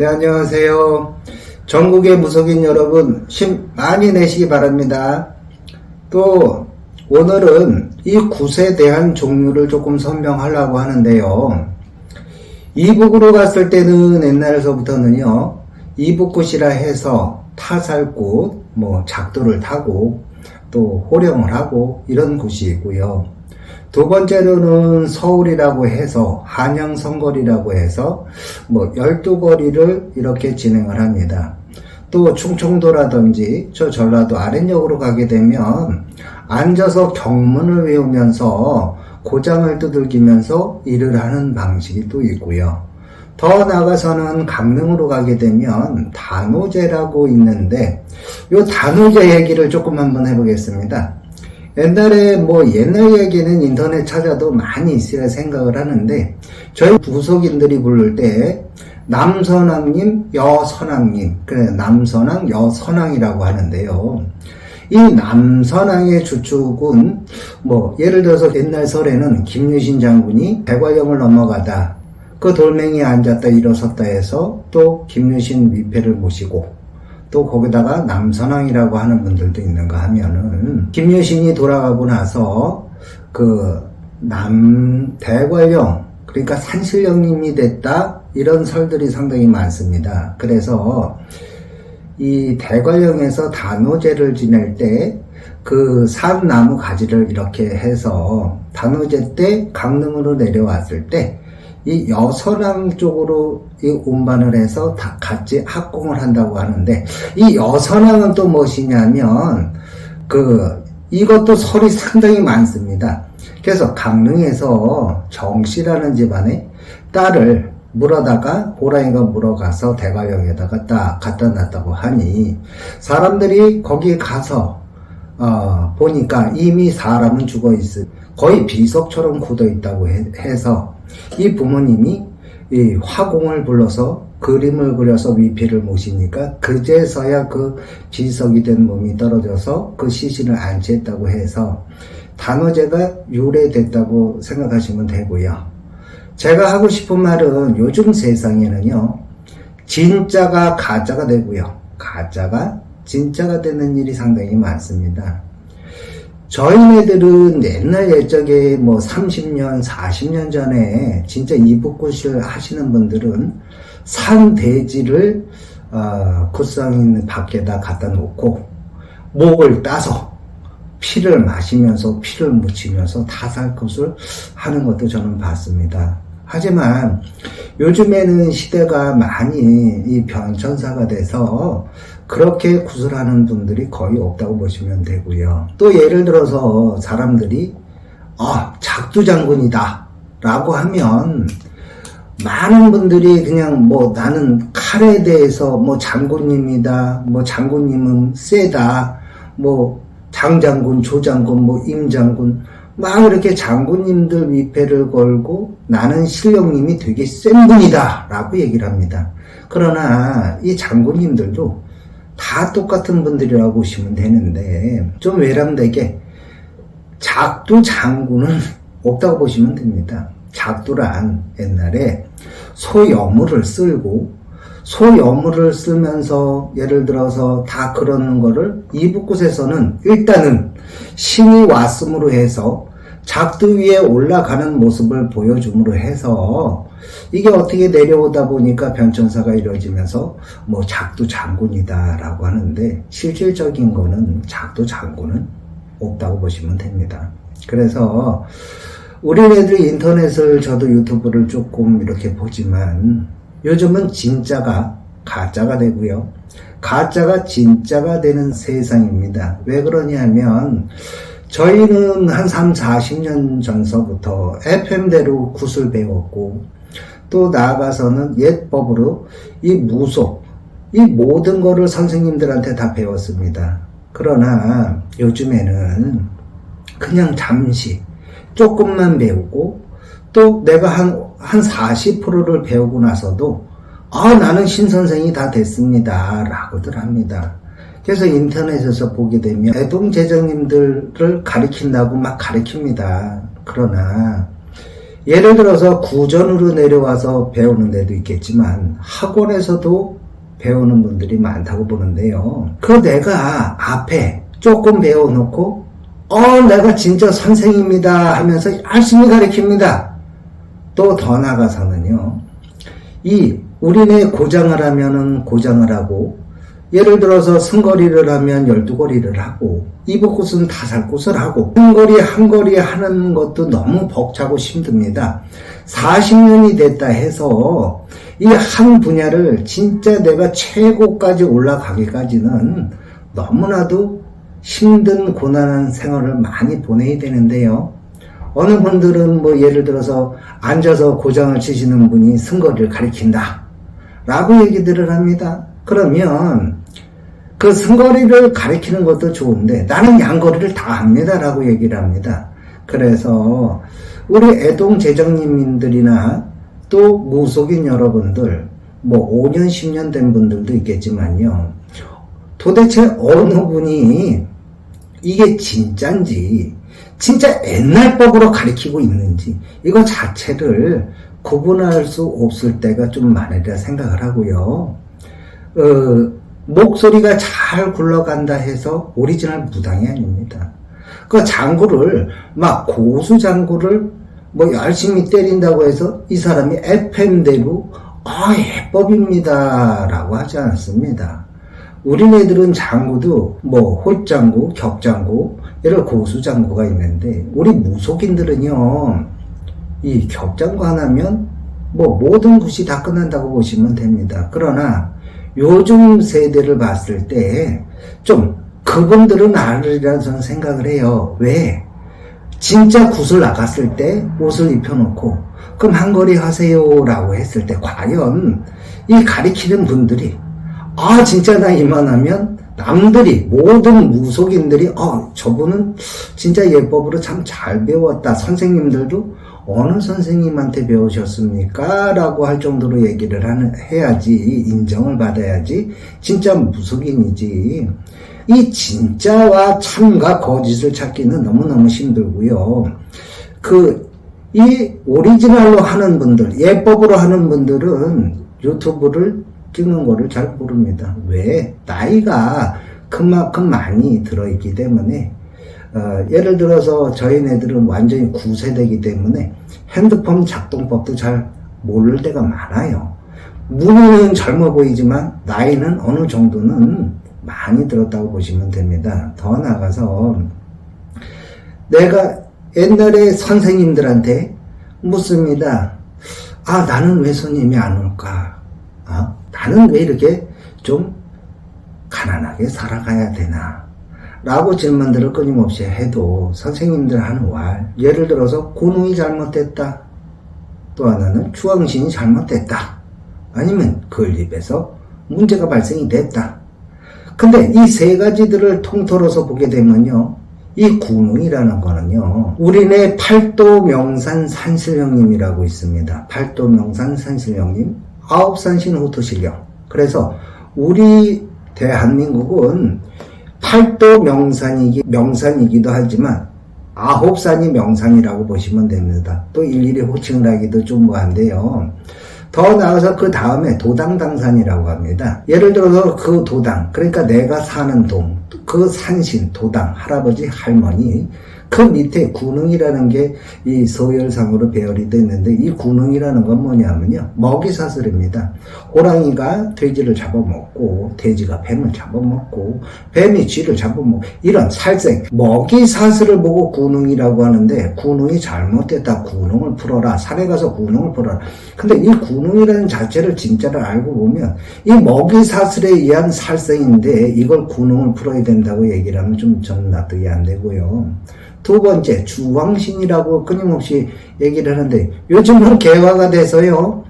네, 안녕하세요. 전국의 무속인 여러분, 힘 많이 내시기 바랍니다. 또, 오늘은 이 굿에 대한 종류를 조금 설명하려고 하는데요. 이북으로 갔을 때는 옛날에서부터는요, 이북굿이라 해서 타살굿, 작두를 타고, 또 호령을 하고, 이런 굿이 있고요. 두 번째로는 서울이라고 해서 한양성거리라고 해서 12거리를 이렇게 진행을 합니다. 또 충청도라든지 저 전라도 아랫역으로 가게 되면 앉아서 경문을 외우면서 고장을 두들기면서 일을 하는 방식이 또 있고요. 더 나아가서는 강릉으로 가게 되면 단오제라고 있는데 이 단오제 얘기를 조금 한번 해보겠습니다. 옛날에 옛날 얘기는 인터넷 찾아도 많이 있으라 생각을 하는데 저희 무속인들이 부를 때 남선왕님, 여선왕님, 그래 남선왕, 여선왕이라고 하는데요. 이 남선왕의 주축은 예를 들어서 옛날 설에는 김유신 장군이 대관령을 넘어가다 그 돌멩이에 앉았다 일어섰다 해서 또 김유신 위패를 모시고 또 거기다가 남선왕이라고 하는 분들도 있는가 하면은 김유신이 돌아가고 나서 그 대관령 그러니까 산신령님이 됐다 이런 설들이 상당히 많습니다. 그래서 이 대관령에서 단오제를 지낼 때 그 산나무 가지를 이렇게 해서 단오제 때 강릉으로 내려왔을 때 이 여선왕 쪽으로 이 운반을 해서 다 같이 합공을 한다고 하는데 이 여선왕은 또 무엇이냐면 이것도 설이 상당히 많습니다. 그래서 강릉에서 정씨라는 집안에 딸을 물어다가 호랑이가 물어가서 대관령에다가 딱 갖다 놨다고 하니 사람들이 거기 가서 보니까 이미 사람은 죽어 있을 거의 비석처럼 굳어 있다고 해서 이 부모님이 이 화공을 불러서 그림을 그려서 위패를 모시니까 그제서야 그 비석이 된 몸이 떨어져서 그 시신을 안치했다고 해서 단오제가 유래됐다고 생각하시면 되고요. 제가 하고 싶은 말은 요즘 세상에는요, 진짜가 가짜가 되고요, 가짜가 진짜가 되는 일이 상당히 많습니다. 저희네들은 옛날 옛적에 30년, 40년 전에 진짜 이북굿을 하시는 분들은 산돼지를 굿상 밖에다 갖다 놓고 목을 따서 피를 마시면서 피를 묻히면서 타살굿을 하는 것도 저는 봤습니다. 하지만 요즘에는 시대가 많이 이 변천사가 돼서 그렇게 굿을 하는 분들이 거의 없다고 보시면 되고요. 또 예를 들어서 사람들이 작두장군이다 라고 하면 많은 분들이 그냥 나는 칼에 대해서 장군님이다, 장군님은 세다, 장장군, 조장군, 임장군 막 이렇게 장군님들 위패를 걸고 나는 신령님이 되게 센 분이다 라고 얘기를 합니다. 그러나 이 장군님들도 다 똑같은 분들이라고 보시면 되는데 좀 외람되게 작두 장군은 없다고 보시면 됩니다. 작두란 옛날에 소여물을 쓸고 소여물을 쓰면서 예를 들어서 다 그러는 거를 이북굿에서는 일단은 신이 왔음으로 해서 작두 위에 올라가는 모습을 보여줌으로 해서 이게 어떻게 내려오다 보니까 변천사가 이루어지면서 작두 장군이다 라고 하는데 실질적인 거는 작두 장군은 없다고 보시면 됩니다. 그래서 우리네들이 인터넷을 저도 유튜브를 조금 이렇게 보지만 요즘은 진짜가 가짜가 되고요. 가짜가 진짜가 되는 세상입니다. 왜 그러냐면 저희는 한 3, 40년 전서부터 FM대로 굿을 배웠고 또 나아가서는 옛법으로 이 무속, 이 모든 거를 선생님들한테 다 배웠습니다. 그러나 요즘에는 그냥 잠시 조금만 배우고 또 내가 한 40%를 배우고 나서도 나는 신선생이 다 됐습니다 라고들 합니다. 그래서 인터넷에서 보게 되면 애동제자님들을 가리킨다고 막 가리킵니다. 그러나 예를 들어서 구전으로 내려와서 배우는 데도 있겠지만 학원에서도 배우는 분들이 많다고 보는데요. 그 내가 앞에 조금 배워놓고 내가 진짜 선생입니다 하면서 열심히 가르칩니다. 또 더 나가서는요, 우리네 고장을 하면은 고장을 하고, 예를 들어서 승거리를 하면 12거리를 하고, 이북굿은 다살굿을 하고, 한 거리 하는 것도 너무 벅차고 힘듭니다. 40년이 됐다 해서 이 한 분야를 진짜 내가 최고까지 올라가기까지는 너무나도 힘든 고난한 생활을 많이 보내야 되는데요. 어느 분들은 예를 들어서 앉아서 고장을 치시는 분이 승거리를 가리킨다 라고 얘기들을 합니다. 그러면 그 승거리를 가리키는 것도 좋은데 나는 양거리를 다 합니다 라고 얘기를 합니다. 그래서 우리 애동 제정님들이나 또 무속인 여러분들 5년 10년 된 분들도 있겠지만요, 도대체 어느 분이 이게 진짠지 진짜 옛날 법으로 가리키고 있는지 이거 자체를 구분할 수 없을 때가 좀 많으리라 생각을 하고요. 목소리가 잘 굴러간다 해서 오리지널 무당이 아닙니다. 그 장구를 고수 장구를 열심히 때린다고 해서 이 사람이 FM대로 예법입니다 라고 하지 않습니다. 우리네들은 장구도 홀장구, 격장구, 이런 고수장구가 있는데, 우리 무속인들은요, 이 격장구 하나면 모든 굿이 다 끝난다고 보시면 됩니다. 그러나 요즘 세대를 봤을 때 좀 그분들은 알으리라 저는 생각을 해요. 왜? 진짜 굿을 나갔을 때 옷을 입혀놓고 그럼 한거리 하세요 라고 했을 때 과연 이 가리키는 분들이 진짜 나 이만하면 남들이 모든 무속인들이 저분은 진짜 예법으로 참 잘 배웠다, 선생님들도 어느 선생님한테 배우셨습니까? 라고 할 정도로 얘기를 해야지, 인정을 받아야지 진짜 무속인이지. 이 진짜와 참과 거짓을 찾기는 너무너무 힘들고요. 이 오리지널로 하는 분들, 예법으로 하는 분들은 유튜브를 찍는 거를 잘 모릅니다. 왜? 나이가 그만큼 많이 들어있기 때문에, 예를 들어서 저희네들은 완전히 9세대이기 때문에 핸드폰 작동법도 잘 모를 때가 많아요. 문은 젊어 보이지만 나이는 어느 정도는 많이 들었다고 보시면 됩니다. 더 나아가서 내가 옛날에 선생님들한테 묻습니다. 나는 왜 손님이 안 올까? 나는 왜 이렇게 좀 가난하게 살아가야 되나? 라고 질문들을 끊임없이 해도 선생님들 하는 말, 예를 들어서 고능이 잘못됐다, 또 하나는 주황신이 잘못됐다, 아니면 건립에서 문제가 발생이 됐다. 근데 이 세 가지들을 통틀어서 보게 되면요, 이 구능이라는 거는요, 우리네 팔도 명산 산신령님이라고 있습니다. 팔도 명산 산신령님, 아홉산신 호토신령. 그래서 우리 대한민국은 팔도 명산이기도 하지만 9산이 명산이라고 보시면 됩니다. 또 일일이 호칭을 하기도 좀 뭐한데요. 더 나아가서 그 다음에 도당당산이라고 합니다. 예를 들어서 그 도당, 그러니까 내가 사는 동, 그 산신, 도당, 할아버지, 할머니, 그 밑에 구능이라는 게 이 서열상으로 배열이 되어 있는데, 이 구능이라는 건 뭐냐면요, 먹이사슬입니다. 호랑이가 돼지를 잡아먹고, 돼지가 뱀을 잡아먹고, 뱀이 쥐를 잡아먹고, 이런 살생, 먹이사슬을 보고 구능이라고 하는데, 구능이 잘못됐다, 구능을 풀어라, 산에 가서 구능을 풀어라. 근데 이 구능이라는 자체를 진짜를 알고 보면 이 먹이사슬에 의한 살생인데 이걸 구능을 풀어야 된다고 얘기를 하면 좀 저는 납득이 안 되고요. 두 번째, 주황신이라고 끊임없이 얘기를 하는데 요즘은 개화가 돼서요,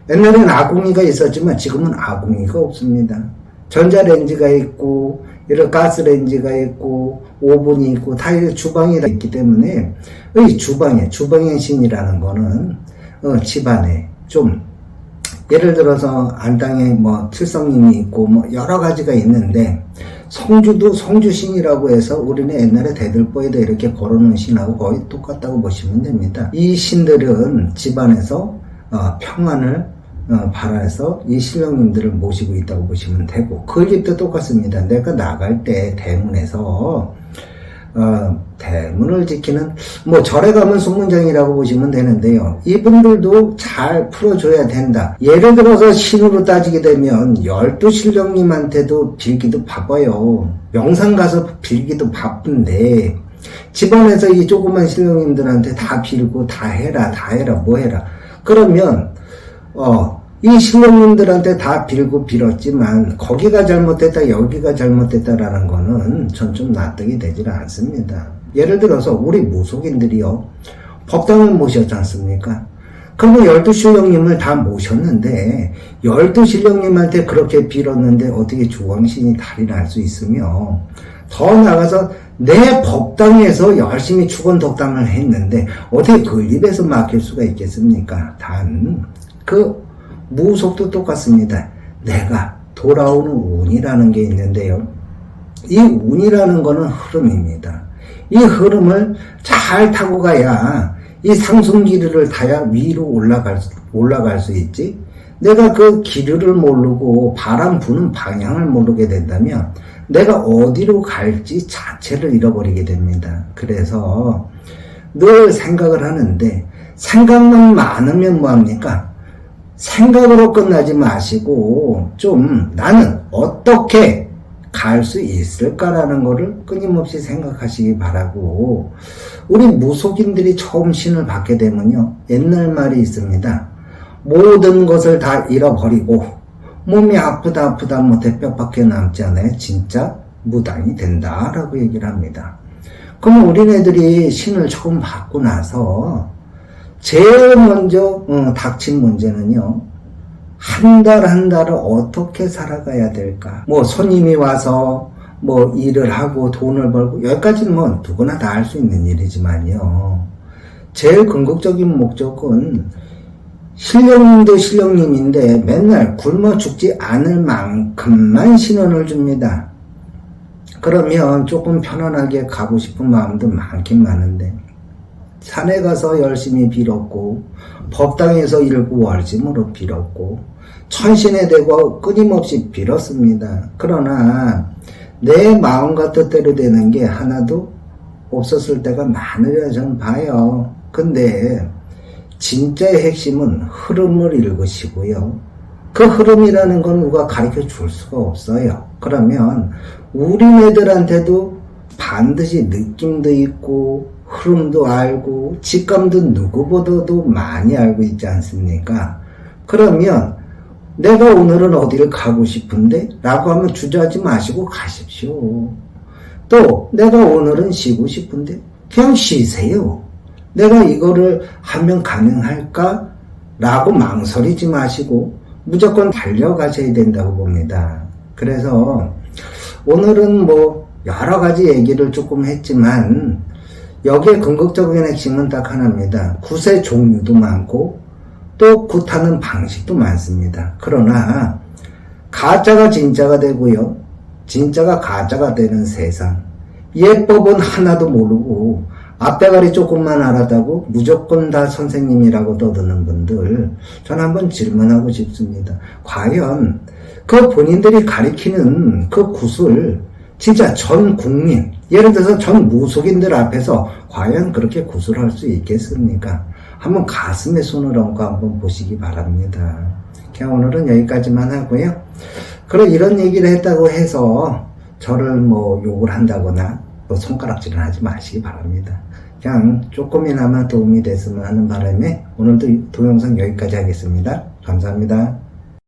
옛날에는 아궁이가 있었지만 지금은 아궁이가 없습니다. 전자레인지가 있고 이런 가스레인지가 있고 오븐이 있고 다 주방이 있기 때문에 이 주방의 신이라는 거는 집안에 좀 예를 들어서 안땅에 뭐 칠성님이 있고 뭐 여러 가지가 있는데, 성주도 성주신이라고 해서 우리는 옛날에 대들보에다 이렇게 걸어놓은 신하고 거의 똑같다고 보시면 됩니다. 이 신들은 집안에서 평안을 바라서 이 신령님들을 모시고 있다고 보시면 되고, 그 집도 똑같습니다. 내가 나갈 때 대문에서 대문을 지키는, 뭐 절에 가면 소문장이라고 보시면 되는데요. 이분들도 잘 풀어줘야 된다. 예를 들어서 신으로 따지게 되면 12신령님한테도 빌기도 바빠요. 명상 가서 빌기도 바쁜데, 집안에서 이 조그만 신령님들한테 다 빌고 다 해라 뭐 해라. 그러면 이 신령님들한테 다 빌고 빌었지만 거기가 잘못됐다 여기가 잘못됐다라는 거는 전 좀 납득이 되질 않습니다. 예를 들어서 우리 무속인들이요, 법당을 모셨지 않습니까? 그리고 12신령님을 다 모셨는데 12신령님한테 그렇게 빌었는데 어떻게 주왕신이 달이 날 수 있으며, 더 나가서 내 법당에서 열심히 축원덕당을 했는데 어떻게 그 입에서 막힐 수가 있겠습니까? 단 그 무속도 똑같습니다. 내가 돌아오는 운이라는 게 있는데요. 이 운이라는 거는 흐름입니다. 이 흐름을 잘 타고 가야, 이 상승기류를 타야 위로 올라갈 수 있지. 내가 그 기류를 모르고 바람 부는 방향을 모르게 된다면 내가 어디로 갈지 자체를 잃어버리게 됩니다. 그래서 늘 생각을 하는데, 생각만 많으면 뭐합니까? 생각으로 끝나지 마시고 좀 나는 어떻게 갈 수 있을까라는 거를 끊임없이 생각하시기 바라고, 우리 무속인들이 처음 신을 받게 되면요, 옛날 말이 있습니다. 모든 것을 다 잃어버리고 몸이 아프다 못해 뼈밖에 남지 않아야 진짜 무당이 된다 라고 얘기를 합니다. 그럼 우리네들이 신을 처음 받고 나서 제일 먼저 닥친 문제는요, 한 달을 어떻게 살아가야 될까. 뭐 손님이 와서 뭐 일을 하고 돈을 벌고, 여기까지는 뭐 누구나 다 할 수 있는 일이지만요, 제일 궁극적인 목적은 신령님도 신령님인데 맨날 굶어 죽지 않을 만큼만 신원을 줍니다. 그러면 조금 편안하게 가고 싶은 마음도 많긴 많은데, 산에 가서 열심히 빌었고, 법당에서 일구월심으로 빌었고, 천신에 대고 끊임없이 빌었습니다. 그러나 내 마음과 뜻대로 되는 게 하나도 없었을 때가 많으려 저는 봐요. 근데 진짜의 핵심은 흐름을 읽으시고요. 그 흐름이라는 건 누가 가르쳐 줄 수가 없어요. 그러면 우리네들한테도 반드시 느낌도 있고 흐름도 알고 직감도 누구보다도 많이 알고 있지 않습니까? 그러면 내가 오늘은 어디를 가고 싶은데? 라고 하면 주저하지 마시고 가십시오. 또 내가 오늘은 쉬고 싶은데? 그냥 쉬세요. 내가 이거를 하면 가능할까? 라고 망설이지 마시고 무조건 달려가셔야 된다고 봅니다. 그래서 오늘은 뭐 여러 가지 얘기를 조금 했지만 여기에 궁극적인 핵심은 딱 하나입니다. 굿의 종류도 많고 또 굿하는 방식도 많습니다. 그러나 가짜가 진짜가 되고요, 진짜가 가짜가 되는 세상, 예법은 하나도 모르고 앞대가리 조금만 알았다고 무조건 다 선생님이라고 떠드는 분들, 전 한번 질문하고 싶습니다. 과연 그 본인들이 가리키는 그 굿을 진짜 전 국민, 예를 들어서 전 무속인들 앞에서 과연 그렇게 굿을 할 수 있겠습니까? 한번 가슴에 손을 얹고 한번 보시기 바랍니다. 그냥 오늘은 여기까지만 하고요. 그럼 이런 얘기를 했다고 해서 저를 뭐 욕을 한다거나 또 손가락질을 하지 마시기 바랍니다. 그냥 조금이나마 도움이 됐으면 하는 바람에 오늘도 동영상 여기까지 하겠습니다. 감사합니다.